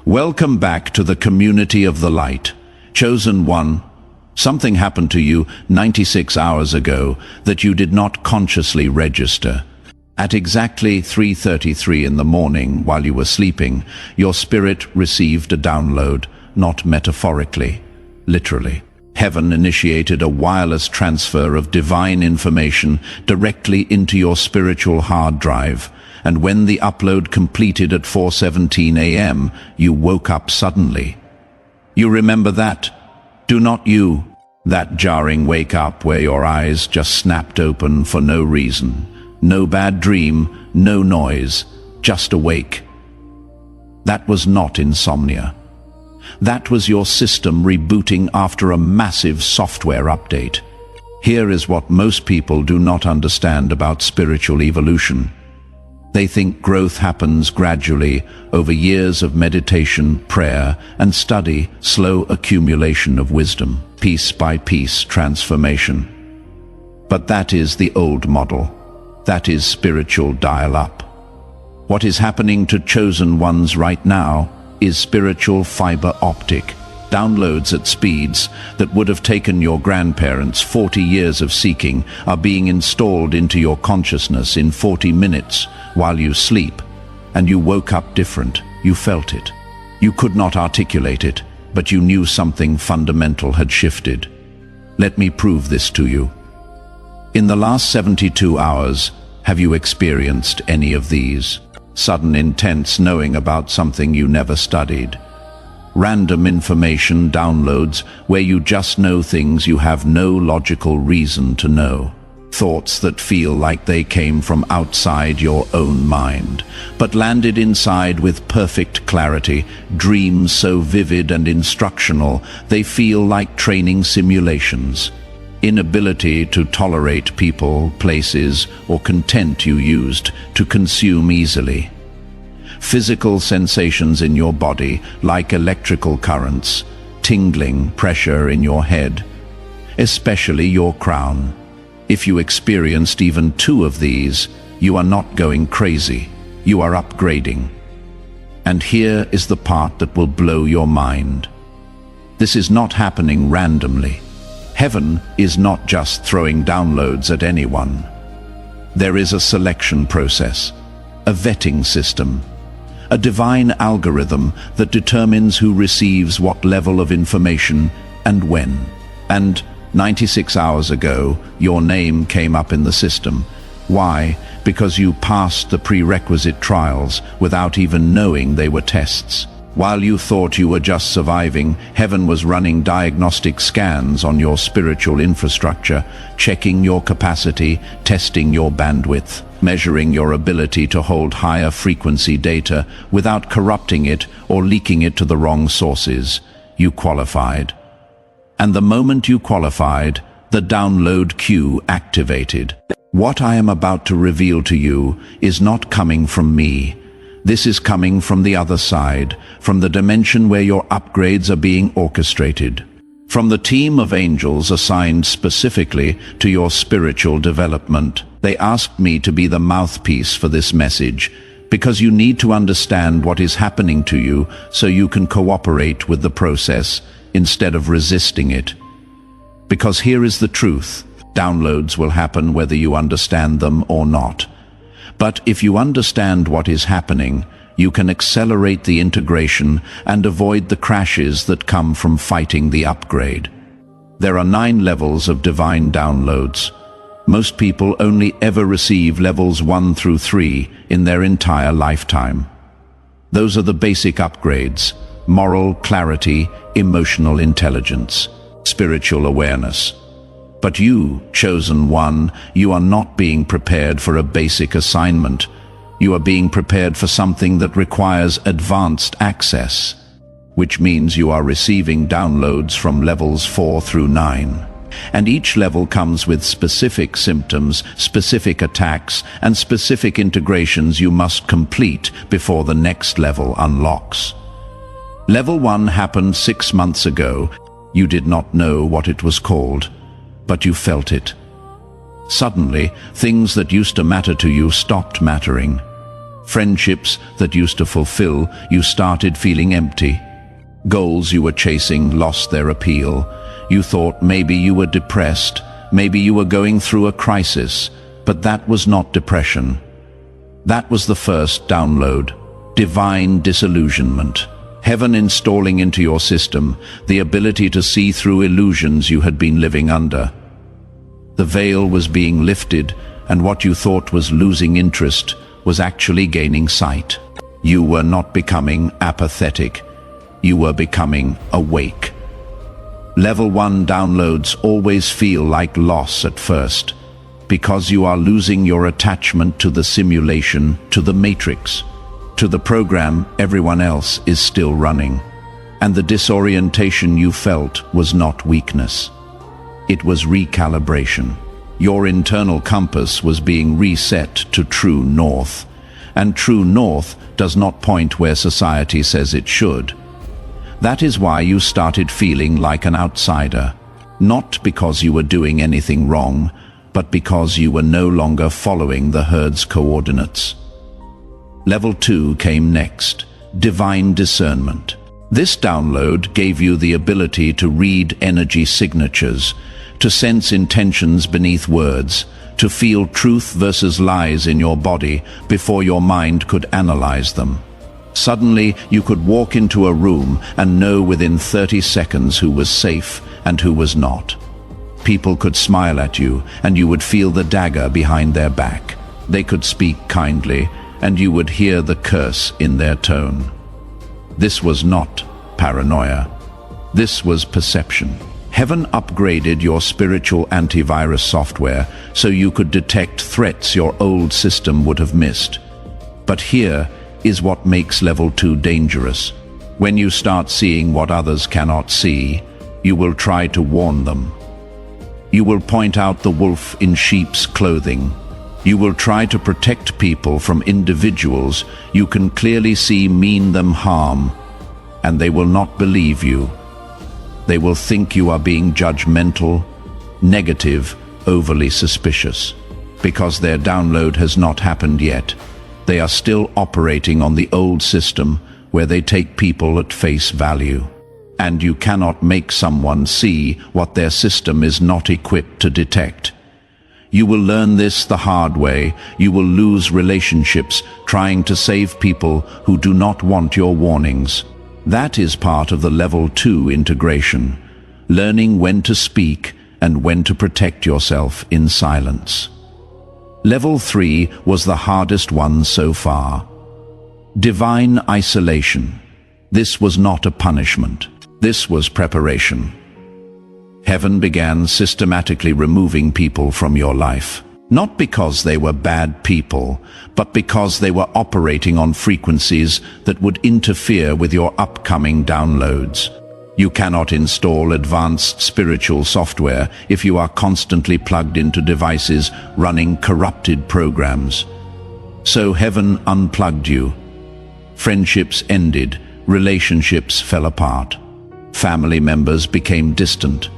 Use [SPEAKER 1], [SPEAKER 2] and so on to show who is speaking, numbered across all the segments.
[SPEAKER 1] Welcome back to the community of the light. Chosen one, something happened to you 96 hours ago that you did not consciously register. At exactly 3:33 in the morning, while you were sleeping, your spirit received a download, not metaphorically, literally. Heaven initiated a wireless transfer of divine information directly into your spiritual hard drive, and when the upload completed at 4:17 a.m., you woke up suddenly. You remember that? Do not you? That jarring wake up where your eyes just snapped open for no reason. No bad dream, no noise, just awake. That was not insomnia. That was your system rebooting after a massive software update. Here is what most people do not understand about spiritual evolution. They think growth happens gradually over years of meditation, prayer, and study, slow accumulation of wisdom, piece by piece transformation. But that is the old model. That is spiritual dial-up. What is happening to chosen ones right now is spiritual fiber optic, downloads at speeds that would have taken your grandparents 40 years of seeking are being installed into your consciousness in 40 minutes while you sleep. And you woke up different. You felt it. You could not articulate it, but you knew something fundamental had shifted. Let me prove this to you. In the last 72 hours, have you experienced any of these? Sudden intense knowing about something you never studied. Random information downloads where you just know things you have no logical reason to know. Thoughts that feel like they came from outside your own mind, but landed inside with perfect clarity. Dreams so vivid and instructional, they feel like training simulations. Inability to tolerate people, places, or content you used to consume easily. Physical sensations in your body, like electrical currents, tingling, pressure in your head, especially your crown. If you experienced even 2 of these, you are not going crazy. You are upgrading. And here is the part that will blow your mind. This is not happening randomly. Heaven is not just throwing downloads at anyone. There is a selection process, a vetting system, a divine algorithm that determines who receives what level of information and when. And 96 hours ago, your name came up in the system. Why? Because you passed the prerequisite trials without even knowing they were tests. While you thought you were just surviving, Heaven was running diagnostic scans on your spiritual infrastructure, checking your capacity, testing your bandwidth, measuring your ability to hold higher frequency data without corrupting it or leaking it to the wrong sources. You qualified. And the moment you qualified, the download queue activated. What I am about to reveal to you is not coming from me. This is coming from the other side, from the dimension where your upgrades are being orchestrated. From the team of angels assigned specifically to your spiritual development. They asked me to be the mouthpiece for this message, because you need to understand what is happening to you so you can cooperate with the process instead of resisting it. Because here is the truth. Downloads will happen whether you understand them or not. But if you understand what is happening, you can accelerate the integration and avoid the crashes that come from fighting the upgrade. There are 9 levels of divine downloads. Most people only ever receive levels 1 through 3 in their entire lifetime. Those are the basic upgrades: moral clarity, emotional intelligence, spiritual awareness. But you, chosen one, you are not being prepared for a basic assignment. You are being prepared for something that requires advanced access, which means you are receiving downloads from levels 4 through 9. And each level comes with specific symptoms, specific attacks, and specific integrations you must complete before the next level unlocks. Level 1 happened 6 months ago. You did not know what it was called, but you felt it. Suddenly, things that used to matter to you stopped mattering. Friendships that used to fulfill you started feeling empty. Goals you were chasing lost their appeal. You thought maybe you were depressed, maybe you were going through a crisis, but that was not depression. That was the first download, divine disillusionment. Heaven installing into your system the ability to see through illusions you had been living under. The veil was being lifted, and what you thought was losing interest was actually gaining sight. You were not becoming apathetic. You were becoming awake. Level 1 downloads always feel like loss at first, because you are losing your attachment to the simulation, to the matrix, to the program everyone else is still running. And the disorientation you felt was not weakness. It was recalibration. Your internal compass was being reset to true north. And true north does not point where society says it should. That is why you started feeling like an outsider. Not because you were doing anything wrong, but because you were no longer following the herd's coordinates. Level 2 came next, divine discernment. This download gave you the ability to read energy signatures, to sense intentions beneath words, to feel truth versus lies in your body before your mind could analyze them. Suddenly, you could walk into a room and know within 30 seconds who was safe and who was not. People could smile at you, and you would feel the dagger behind their back. They could speak kindly, and you would hear the curse in their tone. This was not paranoia. This was perception. Heaven upgraded your spiritual antivirus software so you could detect threats your old system would have missed. But here is what makes level 2 dangerous. When you start seeing what others cannot see, you will try to warn them. You will point out the wolf in sheep's clothing. You will try to protect people from individuals you can clearly see mean them harm, and they will not believe you. They will think you are being judgmental, negative, overly suspicious. Because their download has not happened yet, they are still operating on the old system where they take people at face value. And you cannot make someone see what their system is not equipped to detect. You will learn this the hard way. You will lose relationships trying to save people who do not want your warnings. That is part of the level 2 integration, learning when to speak and when to protect yourself in silence. Level 3 was the hardest one so far. Divine isolation. This was not a punishment. This was preparation. Heaven began systematically removing people from your life. Not because they were bad people, but because they were operating on frequencies that would interfere with your upcoming downloads. You cannot install advanced spiritual software if you are constantly plugged into devices running corrupted programs. So heaven unplugged you. Friendships ended, relationships fell apart. Family members became distant.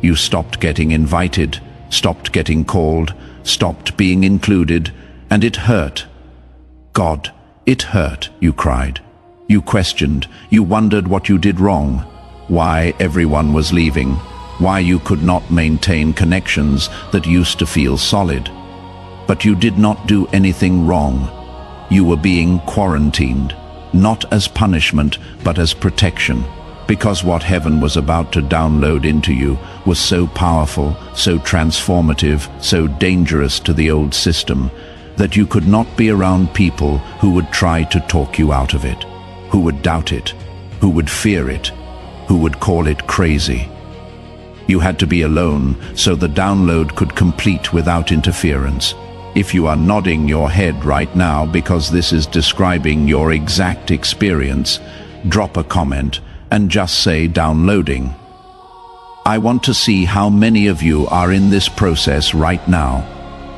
[SPEAKER 1] You stopped getting invited, stopped getting called, stopped being included, and it hurt. God, it hurt, you cried. You questioned, you wondered what you did wrong, why everyone was leaving, why you could not maintain connections that used to feel solid. But you did not do anything wrong. You were being quarantined, not as punishment, but as protection. Because what heaven was about to download into you was so powerful, so transformative, so dangerous to the old system, that you could not be around people who would try to talk you out of it, who would doubt it, who would fear it, who would call it crazy. You had to be alone so the download could complete without interference. If you are nodding your head right now because this is describing your exact experience, drop a comment and just say downloading. I want to see how many of you are in this process right now.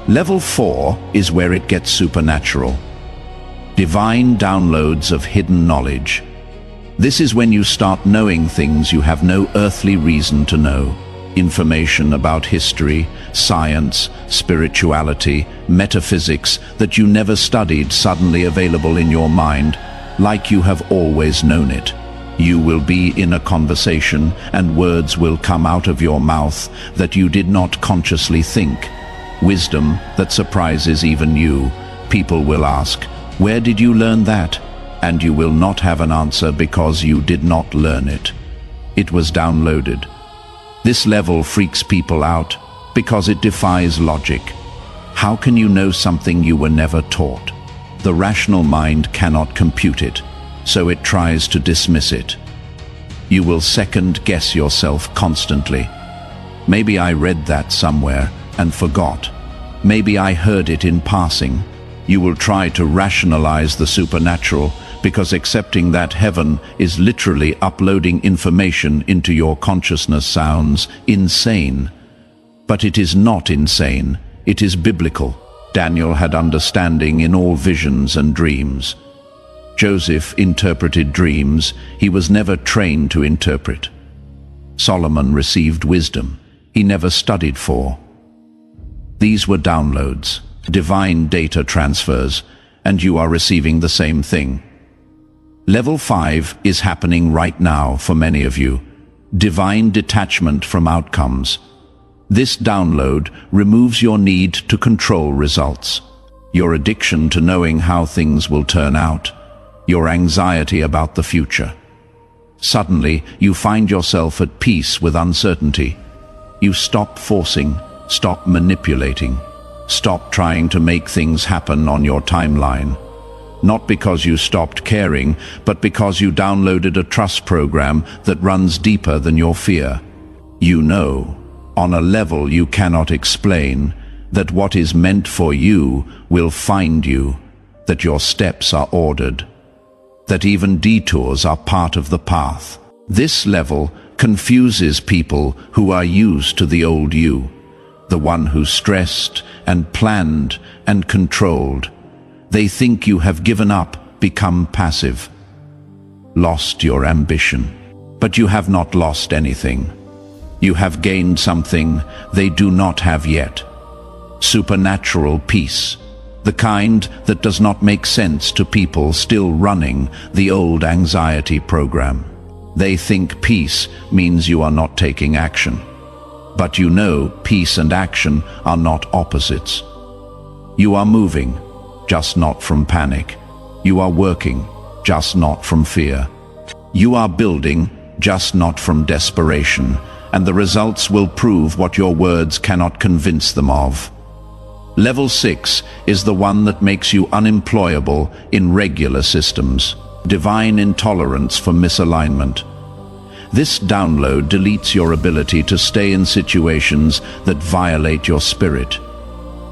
[SPEAKER 1] Level 4 is where it gets supernatural. Divine downloads of hidden knowledge. This is when you start knowing things you have no earthly reason to know. Information about history, science, spirituality, metaphysics that you never studied suddenly available in your mind, like you have always known it. You will be in a conversation and words will come out of your mouth that you did not consciously think. Wisdom that surprises even you. People will ask, "Where did you learn that?" And you will not have an answer because you did not learn it. It was downloaded. This level freaks people out because it defies logic. How can you know something you were never taught? The rational mind cannot compute it, so it tries to dismiss it. You will second-guess yourself constantly. Maybe I read that somewhere and forgot. Maybe I heard it in passing. You will try to rationalize the supernatural because accepting that heaven is literally uploading information into your consciousness sounds insane. But it is not insane, it is biblical. Daniel had understanding in all visions and dreams. Joseph interpreted dreams he was never trained to interpret. Solomon received wisdom he never studied for. These were downloads, divine data transfers, and you are receiving the same thing. Level 5 is happening right now for many of you. Divine detachment from outcomes. This download removes your need to control results, your addiction to knowing how things will turn out, your anxiety about the future. Suddenly, you find yourself at peace with uncertainty. You stop forcing, stop manipulating, stop trying to make things happen on your timeline. Not because you stopped caring, but because you downloaded a trust program that runs deeper than your fear. You know, on a level you cannot explain, that what is meant for you will find you, that your steps are ordered, that even detours are part of the path. This level confuses people who are used to the old you, the one who stressed and planned and controlled. They think you have given up, become passive, lost your ambition. But you have not lost anything. You have gained something they do not have yet. Supernatural peace, the kind that does not make sense to people still running the old anxiety program. They think peace means you are not taking action. But you know peace and action are not opposites. You are moving, just not from panic. You are working, just not from fear. You are building, just not from desperation, and the results will prove what your words cannot convince them of. Level 6 is the one that makes you unemployable in regular systems. Divine intolerance for misalignment. This download deletes your ability to stay in situations that violate your spirit.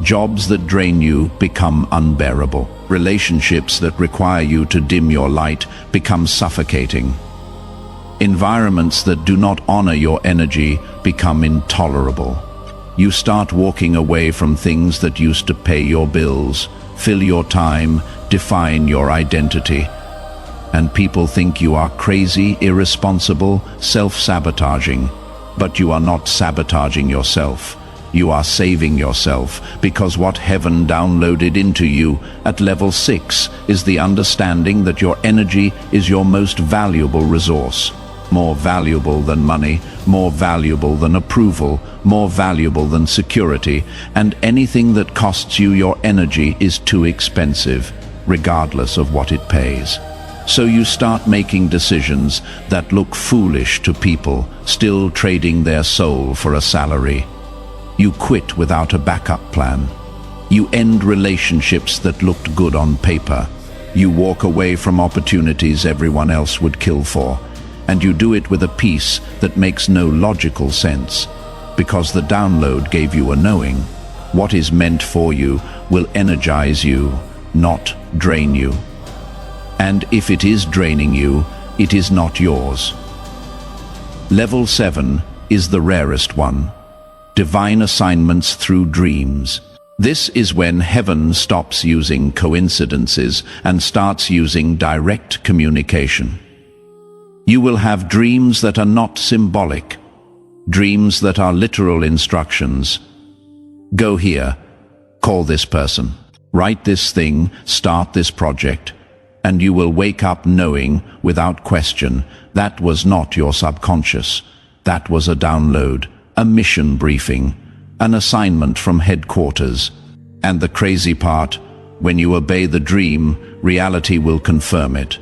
[SPEAKER 1] Jobs that drain you become unbearable. Relationships that require you to dim your light become suffocating. Environments that do not honor your energy become intolerable. You start walking away from things that used to pay your bills, fill your time, define your identity. And people think you are crazy, irresponsible, self-sabotaging. But you are not sabotaging yourself. You are saving yourself, because what heaven downloaded into you at level 6 is the understanding that your energy is your most valuable resource. More valuable than money, more valuable than approval, more valuable than security, and anything that costs you your energy is too expensive, regardless of what it pays. So you start making decisions that look foolish to people still trading their soul for a salary. You quit without a backup plan. You end relationships that looked good on paper. You walk away from opportunities everyone else would kill for. And you do it with a peace that makes no logical sense, because the download gave you a knowing. What is meant for you will energize you, not drain you. And if it is draining you, it is not yours. Level 7 is the rarest one. Divine assignments through dreams. This is when heaven stops using coincidences and starts using direct communication. You will have dreams that are not symbolic. Dreams that are literal instructions. Go here, call this person, write this thing, start this project, and you will wake up knowing, without question, that was not your subconscious. That was a download, a mission briefing, an assignment from headquarters. And the crazy part, when you obey the dream, reality will confirm it.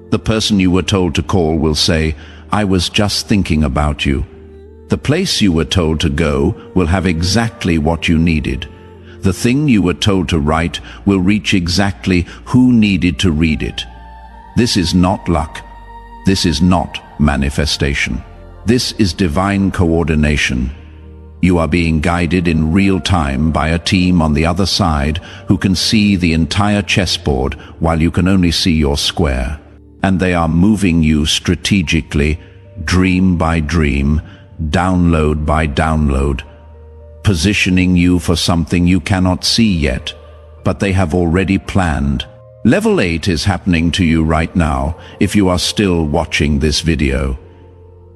[SPEAKER 1] The person you were told to call will say, "I was just thinking about you." The place you were told to go will have exactly what you needed. The thing you were told to write will reach exactly who needed to read it. This is not luck. This is not manifestation. This is divine coordination. You are being guided in real time by a team on the other side who can see the entire chessboard while you can only see your square. And they are moving you strategically, dream by dream, download by download, positioning you for something you cannot see yet, but they have already planned. Level 8 is happening to you right now if you are still watching this video.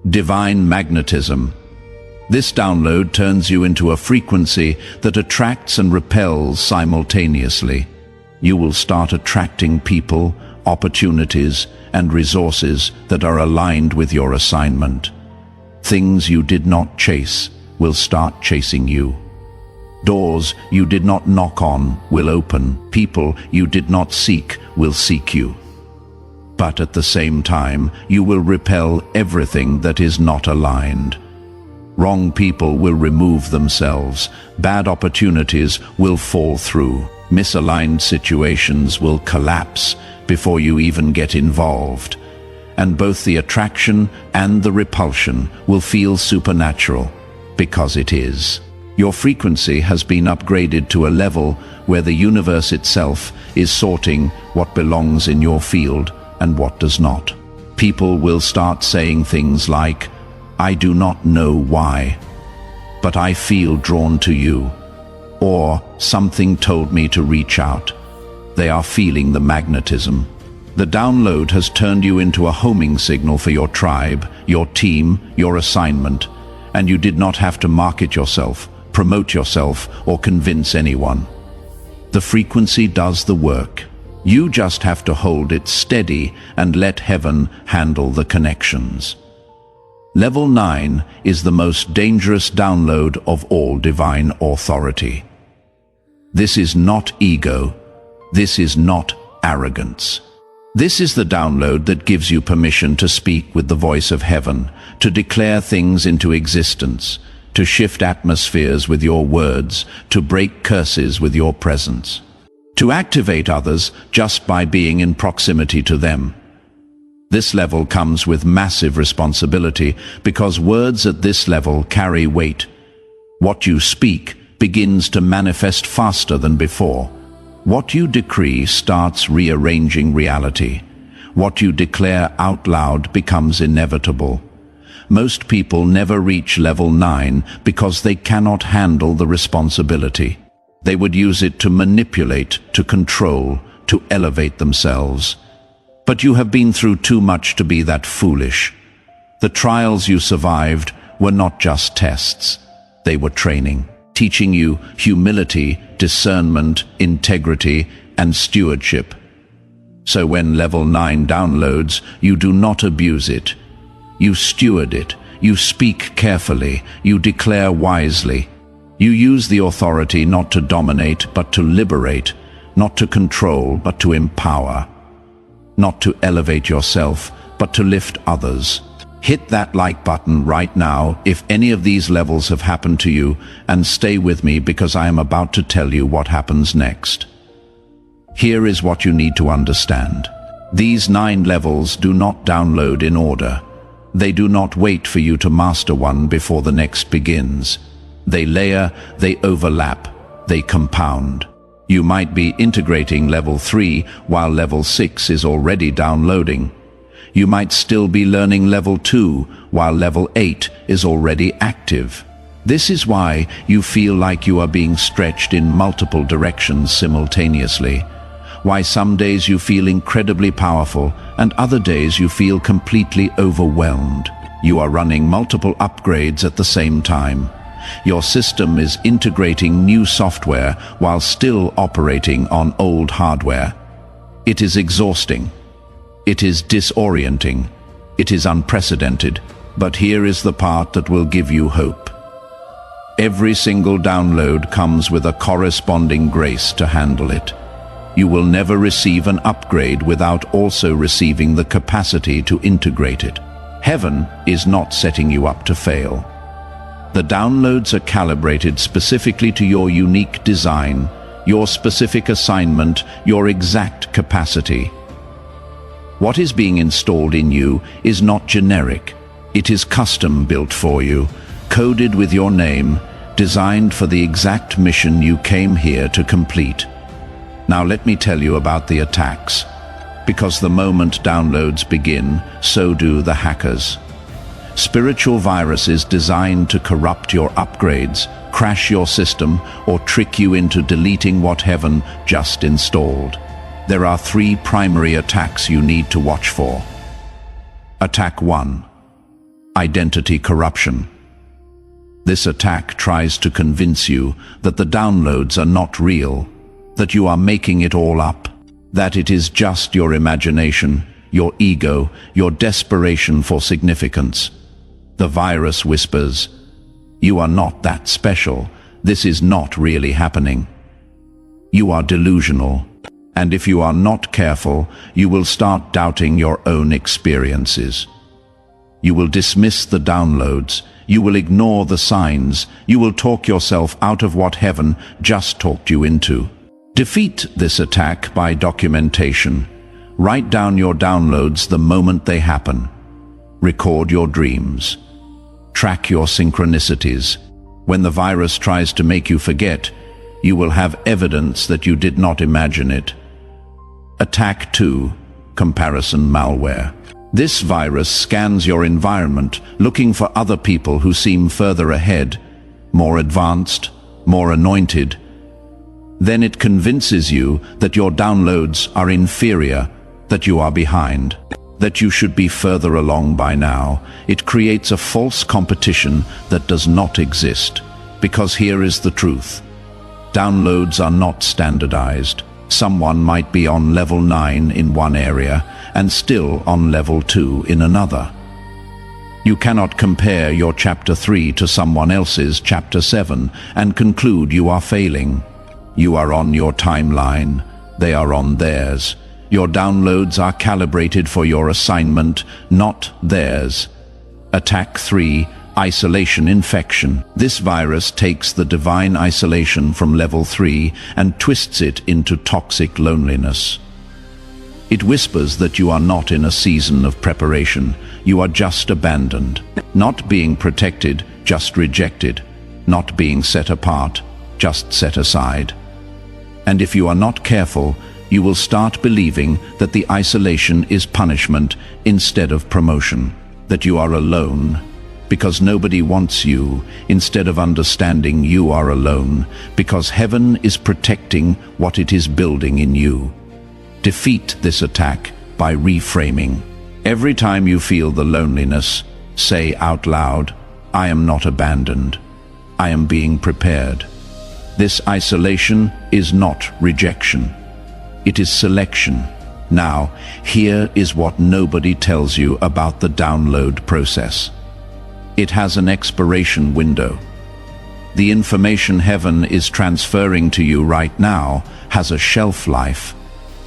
[SPEAKER 1] Divine magnetism. This download turns you into a frequency that attracts and repels simultaneously. You will start attracting people, opportunities, and resources that are aligned with your assignment. Things you did not chase will start chasing you. Doors you did not knock on will open. People you did not seek will seek you. But at the same time, you will repel everything that is not aligned. Wrong people will remove themselves. Bad opportunities will fall through. Misaligned situations will collapse before you even get involved. And both the attraction and the repulsion will feel supernatural, because it is. Your frequency has been upgraded to a level where the universe itself is sorting what belongs in your field and what does not. People will start saying things like, "I do not know why, but I feel drawn to you," or "something told me to reach out." They are feeling the magnetism. The download has turned you into a homing signal for your tribe, your team, your assignment, and you did not have to market yourself, promote yourself, or convince anyone. The frequency does the work. You just have to hold it steady and let heaven handle the connections. Level 9 is the most dangerous download of all divine authority. This is not ego. This is not arrogance. This is the download that gives you permission to speak with the voice of heaven, to declare things into existence, to shift atmospheres with your words, to break curses with your presence, to activate others just by being in proximity to them. This level comes with massive responsibility because words at this level carry weight. What you speak begins to manifest faster than before. What you decree starts rearranging reality. What you declare out loud becomes inevitable. Most people never reach level 9 because they cannot handle the responsibility. They would use it to manipulate, to control, to elevate themselves. But you have been through too much to be that foolish. The trials you survived were not just tests. They were training, teaching you humility, discernment, integrity, and stewardship. So when level 9 downloads, you do not abuse it. You steward it. You speak carefully. You declare wisely. You use the authority not to dominate, but to liberate, not to control, but to empower, not to elevate yourself, but to lift others. Hit that like button right now if any of these levels have happened to you, and stay with me because I am about to tell you what happens next. Here is what you need to understand. These 9 levels do not download in order. They do not wait for you to master one before the next begins. They layer, they overlap, they compound. You might be integrating level 3 while level 6 is already downloading. You might still be learning level 2 while level 8 is already active. This is why you feel like you are being stretched in multiple directions simultaneously. Why some days you feel incredibly powerful and other days you feel completely overwhelmed. You are running multiple upgrades at the same time. Your system is integrating new software while still operating on old hardware. It is exhausting. It is disorienting. It is unprecedented. But here is the part that will give you hope. Every single download comes with a corresponding grace to handle it. You will never receive an upgrade without also receiving the capacity to integrate it. Heaven is not setting you up to fail. The downloads are calibrated specifically to your unique design, your specific assignment, your exact capacity. What is being installed in you is not generic. It is custom built for you, coded with your name, designed for the exact mission you came here to complete. Now let me tell you about the attacks. Because the moment downloads begin, so do the hackers. Spiritual viruses designed to corrupt your upgrades, crash your system, or trick you into deleting what heaven just installed. There are 3 primary attacks you need to watch for. Attack 1. Identity corruption. This attack tries to convince you that the downloads are not real, that you are making it all up, that it is just your imagination, your ego, your desperation for significance. The virus whispers, "You are not that special. This is not really happening." You are delusional, and if you are not careful, you will start doubting your own experiences. You will dismiss the downloads, you will ignore the signs, you will talk yourself out of what heaven just talked you into. Defeat this attack by documentation. Write down your downloads the moment they happen. Record your dreams. Track your synchronicities. When the virus tries to make you forget, you will have evidence that you did not imagine it. Attack 2. Comparison malware. This virus scans your environment, looking for other people who seem further ahead, more advanced, more anointed. Then it convinces you that your downloads are inferior, that you are behind, that you should be further along by now. It creates a false competition that does not exist. Because here is the truth. Downloads are not standardized. Someone might be on level 9 in one area and still on level 2 in another. You cannot compare your chapter 3 to someone else's chapter 7 and conclude you are failing. You are on your timeline. They are on theirs. Your downloads are calibrated for your assignment, not theirs. Attack 3. Isolation infection. This virus takes the divine isolation from level 3 and twists it into toxic loneliness. It whispers that you are not in a season of preparation. You are just abandoned. Not being protected, just rejected. Not being set apart, just set aside. And if you are not careful, you will start believing that the isolation is punishment instead of promotion, that you are alone, because nobody wants you, instead of understanding you are alone, because heaven is protecting what it is building in you. Defeat this attack by reframing. Every time you feel the loneliness, say out loud, "I am not abandoned. I am being prepared." This isolation is not rejection. It is selection. Now, here is what nobody tells you about the download process. It has an expiration window. The information heaven is transferring to you right now has a shelf life.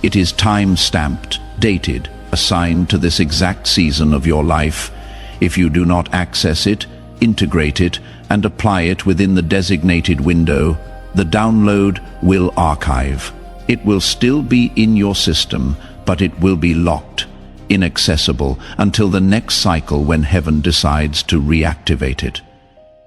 [SPEAKER 1] It is time-stamped, dated, assigned to this exact season of your life. If you do not access it, integrate it, and apply it within the designated window, the download will archive. It will still be in your system, but it will be locked, inaccessible, until the next cycle when heaven decides to reactivate it.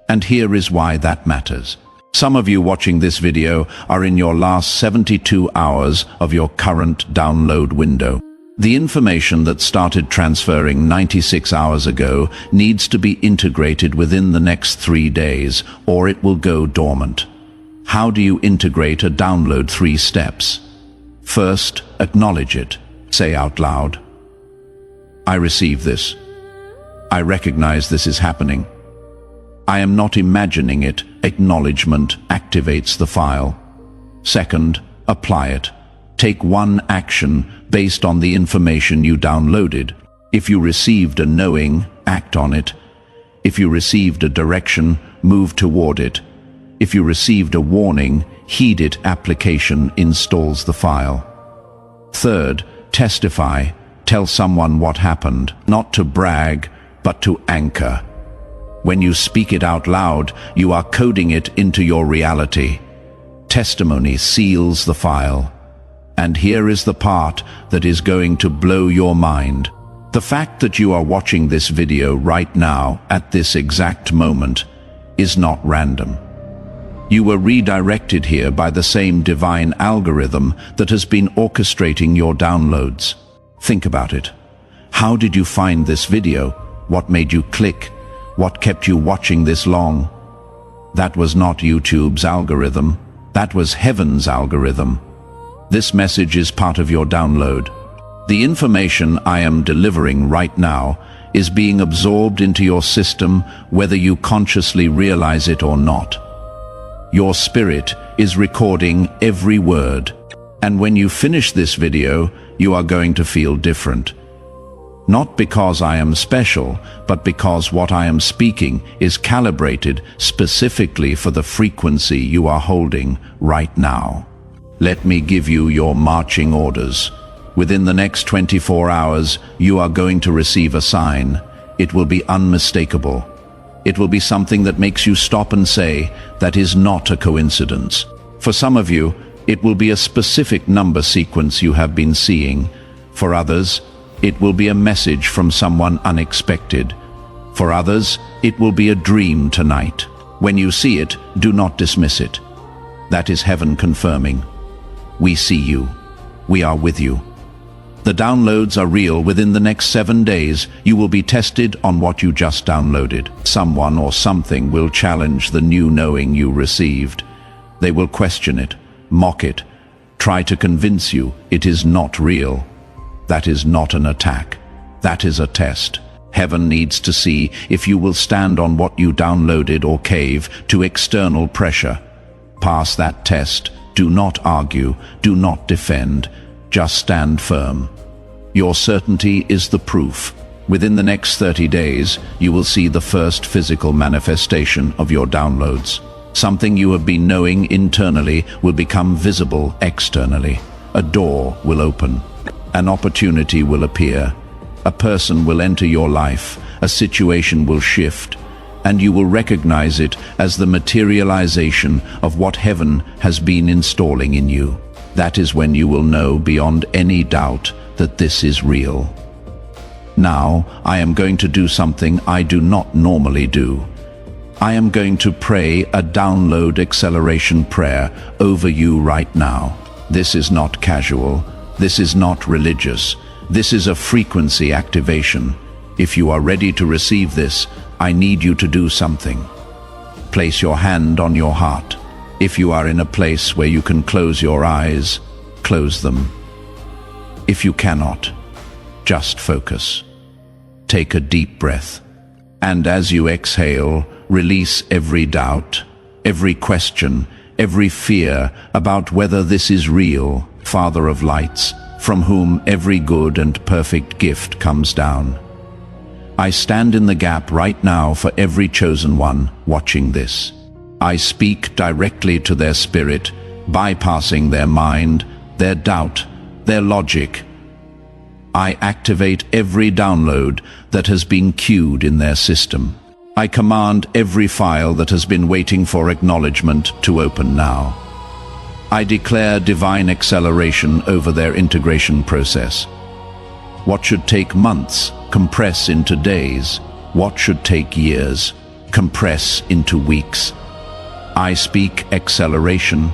[SPEAKER 1] And here is why that matters. Some of you watching this video are in your last 72 hours of your current download window. The information that started transferring 96 hours ago needs to be integrated within the next 3 days, or it will go dormant. How do you integrate a download? 3 steps. First, acknowledge it. Say out loud, "I receive this. I recognize this is happening. I am not imagining it. Acknowledgement activates the file. Second, apply it. Take one action based on the information you downloaded. If you received a knowing, act on it. If you received a direction, move toward it. If you received a warning, heed it. Application installs the file. Third, testify. Tell someone what happened, not to brag, but to anchor. When you speak it out loud, you are coding it into your reality. Testimony seals the file. And here is the part that is going to blow your mind. The fact that you are watching this video right now, at this exact moment, is not random. You were redirected here by the same divine algorithm that has been orchestrating your downloads. Think about it. How did you find this video? What made you click? What kept you watching this long? That was not YouTube's algorithm. That was heaven's algorithm. This message is part of your download. The information I am delivering right now is being absorbed into your system whether you consciously realize it or not. Your spirit is recording every word, and when you finish this video, you are going to feel different. Not because I am special, but because what I am speaking is calibrated specifically for the frequency you are holding right now. Let me give you your marching orders. Within the next 24 hours, you are going to receive a sign. It will be unmistakable. It will be something that makes you stop and say, that is not a coincidence. For some of you, it will be a specific number sequence you have been seeing. For others, it will be a message from someone unexpected. For others, it will be a dream tonight. When you see it, do not dismiss it. That is heaven confirming. We see you. We are with you. The downloads are real. Within the next 7 days, you will be tested on what you just downloaded. Someone or something will challenge the new knowing you received. They will question it, mock it, try to convince you it is not real. That is not an attack. That is a test. Heaven needs to see if you will stand on what you downloaded or cave to external pressure. Pass that test. Do not argue. Do not defend. Just stand firm. Your certainty is the proof. Within the next 30 days, you will see the first physical manifestation of your downloads. Something you have been knowing internally will become visible externally. A door will open. An opportunity will appear. A person will enter your life. A situation will shift. And you will recognize it as the materialization of what heaven has been installing in you. That is when you will know beyond any doubt that this is real. Now, I am going to do something I do not normally do. I am going to pray a download acceleration prayer over you right now. This is not casual. This is not religious. This is a frequency activation. If you are ready to receive this, I need you to do something. Place your hand on your heart. If you are in a place where you can close your eyes, close them. If you cannot, just focus. Take a deep breath. And as you exhale, release every doubt, every question, every fear about whether this is real, Father of lights, from whom every good and perfect gift comes down. I stand in the gap right now for every chosen one watching this. I speak directly to their spirit, bypassing their mind, their doubt, their logic. I activate every download that has been queued in their system. I command every file that has been waiting for acknowledgement to open now. I declare divine acceleration over their integration process. What should take months, compress into days. What should take years, compress into weeks. I speak acceleration.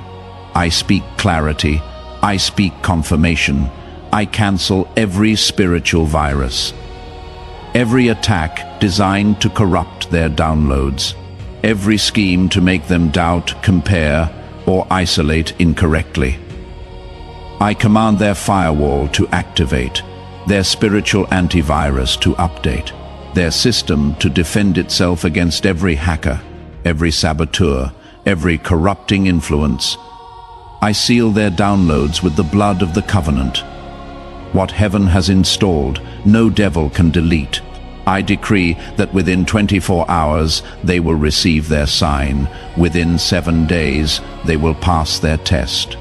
[SPEAKER 1] I speak clarity. I speak confirmation. I cancel every spiritual virus. Every attack designed to corrupt their downloads. Every scheme to make them doubt, compare, or isolate incorrectly. I command their firewall to activate, their spiritual antivirus to update. their system to defend itself against every hacker, every saboteur, every corrupting influence. I seal their downloads with the blood of the covenant. What heaven has installed, no devil can delete. I decree that within 24 hours they will receive their sign. Within 7 days they will pass their test.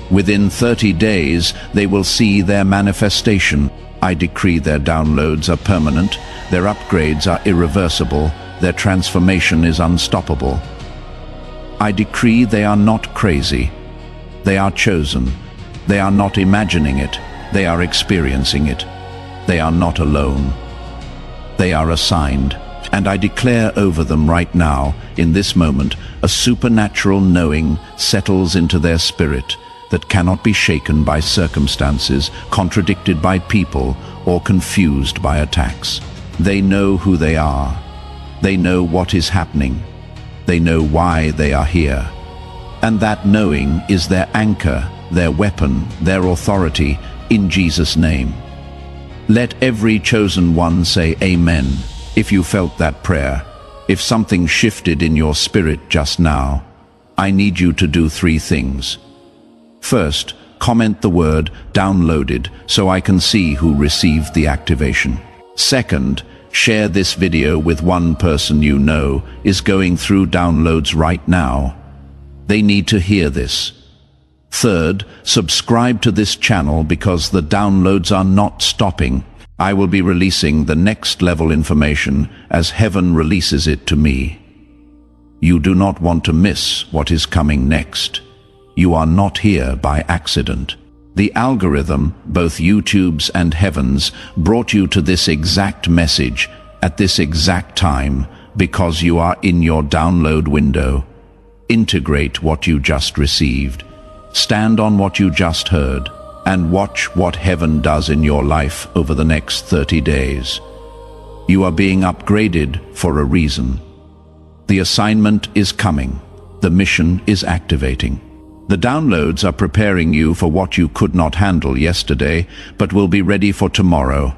[SPEAKER 1] Within 30 days they will see their manifestation. I decree their downloads are permanent, their upgrades are irreversible, their transformation is unstoppable. I decree they are not crazy. They are chosen. They are not imagining it. They are experiencing it. They are not alone. They are assigned, and I declare over them right now, in this moment, a supernatural knowing settles into their spirit that cannot be shaken by circumstances, contradicted by people, or confused by attacks. They know who they are. They know what is happening. They know why they are here. And that knowing is their anchor, their weapon, their authority, in Jesus' name. Let every chosen one say amen if you felt that prayer. If something shifted in your spirit just now, I need you to do 3 things. First, comment the word downloaded so I can see who received the activation. Second, share this video with one person you know is going through downloads right now. They need to hear this. Third, subscribe to this channel because the downloads are not stopping. I will be releasing the next level information as heaven releases it to me. You do not want to miss what is coming next. You are not here by accident. The algorithm, both YouTube's and heaven's, brought you to this exact message at this exact time because you are in your download window. Integrate what you just received. Stand on what you just heard and watch what heaven does in your life over the next 30 days. You are being upgraded for a reason. The assignment is coming. The mission is activating. The downloads are preparing you for what you could not handle yesterday, but will be ready for tomorrow.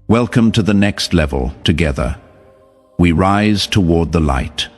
[SPEAKER 1] Welcome to the next level together. We rise toward the light.